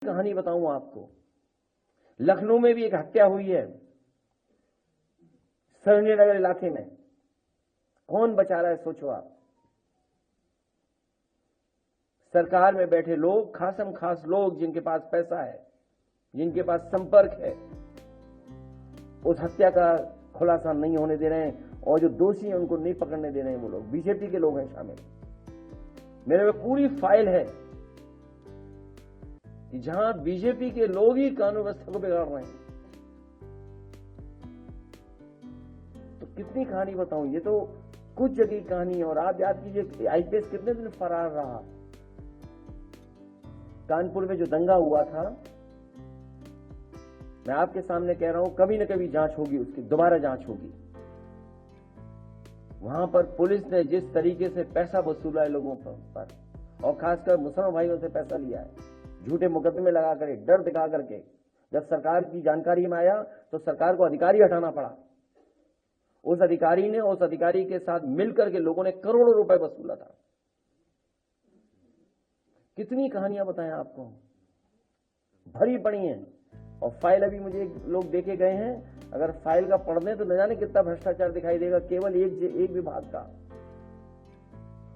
कहानी बताऊं आपको। लखनऊ में भी एक हत्या हुई है, सरोजनी नगर इलाके में। कौन बचा रहा है सोचो आप। सरकार में बैठे लोग, खासम खास लोग जिनके पास पैसा है, जिनके पास संपर्क है, उस हत्या का खुलासा नहीं होने दे रहे हैं और जो दोषी हैं उनको नहीं पकड़ने दे रहे हैं। वो लोग बीजेपी के लोग हैं शामिल। मेरे में पूरी फाइल है कि जहां बीजेपी के लोग ही कानून व्यवस्था को बिगाड़ रहे हैं। तो कितनी कहानी बताऊं। ये तो कुछ जगह की कहानी है। और आप याद कीजिए आईपीएस कितने दिन फरार रहा। कानपुर में जो दंगा हुआ था, मैं आपके सामने कह रहा हूं, कभी न कभी जांच होगी, उसकी दोबारा जांच होगी। वहां पर पुलिस ने जिस तरीके से पैसा वसूला है लोगों पर, और खासकर मुसलमान भाइयों से पैसा लिया है, झूठे मुकदमे लगा करके, डर दिखा करके, जब सरकार की जानकारी में आया तो सरकार को अधिकारी हटाना पड़ा। उस अधिकारी ने, उस अधिकारी के साथ मिलकर के लोगों ने करोड़ों रुपए वसूला था। कितनी कहानियां बताएं आपको, भरी पड़ी हैं। और फाइल अभी मुझे लोग देके गए हैं, अगर फाइल का पढ़ दें तो न जाने कितना भ्रष्टाचार दिखाई देगा केवल एक विभाग का।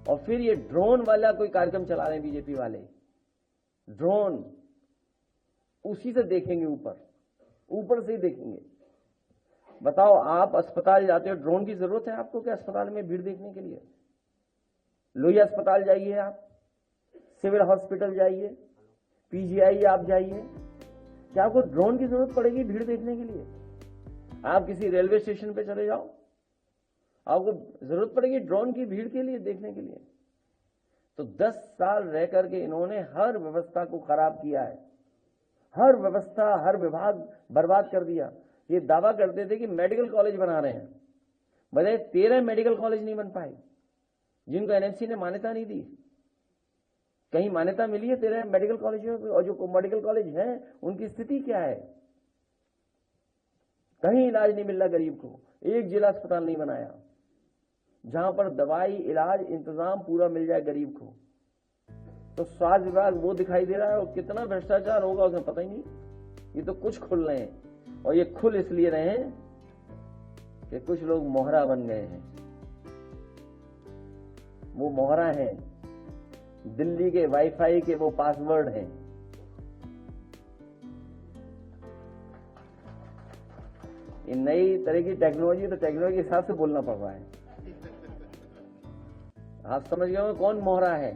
और फिर ये ड्रोन वाला कोई कार्यक्रम चला रहे हैं बीजेपी वाले। ड्रोन उसी से देखेंगे, ऊपर से ही देखेंगे। बताओ, आप अस्पताल जाते हो, ड्रोन की जरूरत है आपको क्या अस्पताल में भीड़ देखने के लिए? लोहिया अस्पताल जाइए आप, सिविल हॉस्पिटल जाइए, पीजीआई आप जाइए, क्या आपको ड्रोन की जरूरत पड़ेगी भीड़ देखने के लिए? आप किसी रेलवे स्टेशन पे चले जाओ, आपको जरूरत पड़ेगी ड्रोन की भीड़ के लिए, देखने के लिए? तो 10 साल रह करके इन्होंने हर व्यवस्था को खराब किया है। हर व्यवस्था, हर विभाग बर्बाद कर दिया। ये दावा करते थे कि मेडिकल कॉलेज बना रहे हैं, बताइए 13 मेडिकल कॉलेज नहीं बन पाए, जिनको एनएमसी ने मान्यता नहीं दी। कहीं मान्यता मिली है 13 मेडिकल कॉलेजों को? और जो मेडिकल कॉलेज हैं उनकी स्थिति क्या है? कहीं इलाज नहीं मिल रहा गरीब को। एक जिला अस्पताल नहीं बनाया जहां पर दवाई, इलाज, इंतजाम पूरा मिल जाए गरीब को। तो स्वास्थ्य विभाग वो दिखाई दे रहा है, और कितना भ्रष्टाचार होगा उसमें पता ही नहीं। ये तो कुछ खुल रहे हैं, और ये खुल इसलिए रहे हैं कि कुछ लोग मोहरा बन गए हैं। वो मोहरा हैं, दिल्ली के वाईफाई के वो पासवर्ड हैं। ये नई तरह की टेक्नोलॉजी, तो टेक्नोलॉजी के हिसाब से बोलना पड़ रहा है। आप समझ गए हो कौन मोहरा है?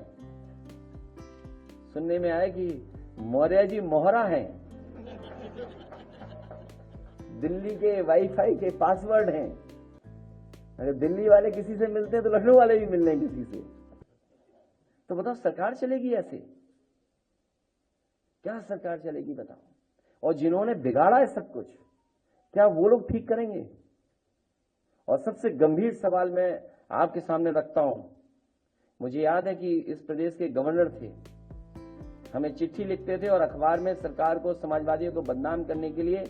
सुनने में आया कि मौर्य जी मोहरा हैं, दिल्ली के वाईफाई के पासवर्ड हैं। अगर दिल्ली वाले किसी से मिलते हैं तो लखनऊ वाले भी मिल रहे हैं किसी से। तो बताओ सरकार चलेगी ऐसे? क्या सरकार चलेगी बताओ? और जिन्होंने बिगाड़ा है सब कुछ, क्या वो लोग ठीक करेंगे? और सबसे गंभीर सवाल मैं आपके सामने रखता हूं। मुझे याद है कि इस प्रदेश के गवर्नर थे, हमें चिट्ठी लिखते थे और अखबार में सरकार को, समाजवादियों को बदनाम करने के लिए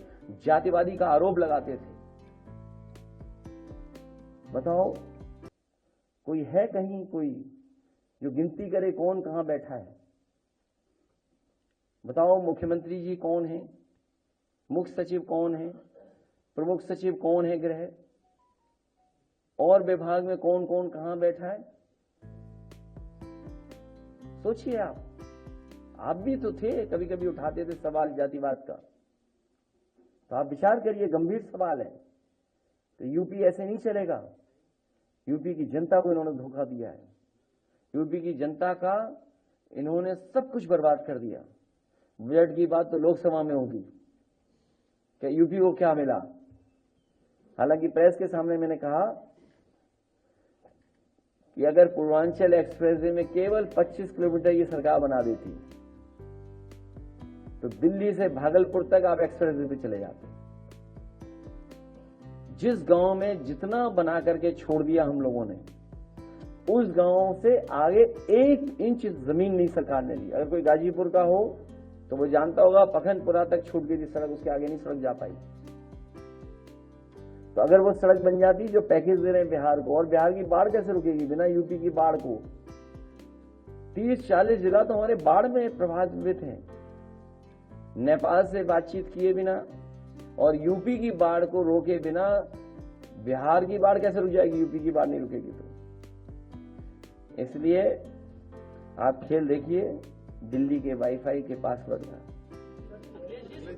जातिवादी का आरोप लगाते थे। बताओ, कोई है कहीं कोई जो गिनती करे कौन कहां बैठा है? बताओ, मुख्यमंत्री जी कौन है, मुख्य सचिव कौन है, प्रमुख सचिव कौन है गृह, और विभाग में कौन कौन कहां बैठा है? सोचिए आप भी तो थे, कभी कभी उठाते थे सवाल जातिवाद का। तो आप विचार करिए, गंभीर सवाल है। तो यूपी ऐसे नहीं चलेगा। यूपी की जनता को इन्होंने धोखा दिया है। यूपी की जनता का इन्होंने सब कुछ बर्बाद कर दिया। बजट की बात तो लोकसभा में होगी कि यूपी को क्या मिला। हालांकि प्रेस के सामने मैंने कहा कि अगर पूर्वांचल एक्सप्रेसवे में केवल 25 किलोमीटर ये सरकार बना देती तो दिल्ली से भागलपुर तक आप एक्सप्रेसवे पे चले जाते। जिस गांव में जितना बना करके छोड़ दिया हम लोगों ने, उस गांव से आगे 1 इंच जमीन नहीं सरकार ने ली। अगर कोई गाजीपुर का हो तो वो जानता होगा, पखनपुरा तक छूट गई थी सड़क, उसके आगे नहीं सड़क जा पाई। तो अगर वो सड़क बन जाती, जो पैकेज दे रहे हैं बिहार को, और बिहार की बाढ़ कैसे रुकेगी बिना यूपी की बाढ़ को? 30-40 जिला तो हमारे बाढ़ में प्रभावित हैं। नेपाल से बातचीत किए बिना और यूपी की बाढ़ को रोके बिना बिहार की बाढ़ कैसे रुक जाएगी? यूपी की बाढ़ नहीं रुकेगी तो। इसलिए आप खेल देखिए दिल्ली के वाईफाई के पासवर्ड का।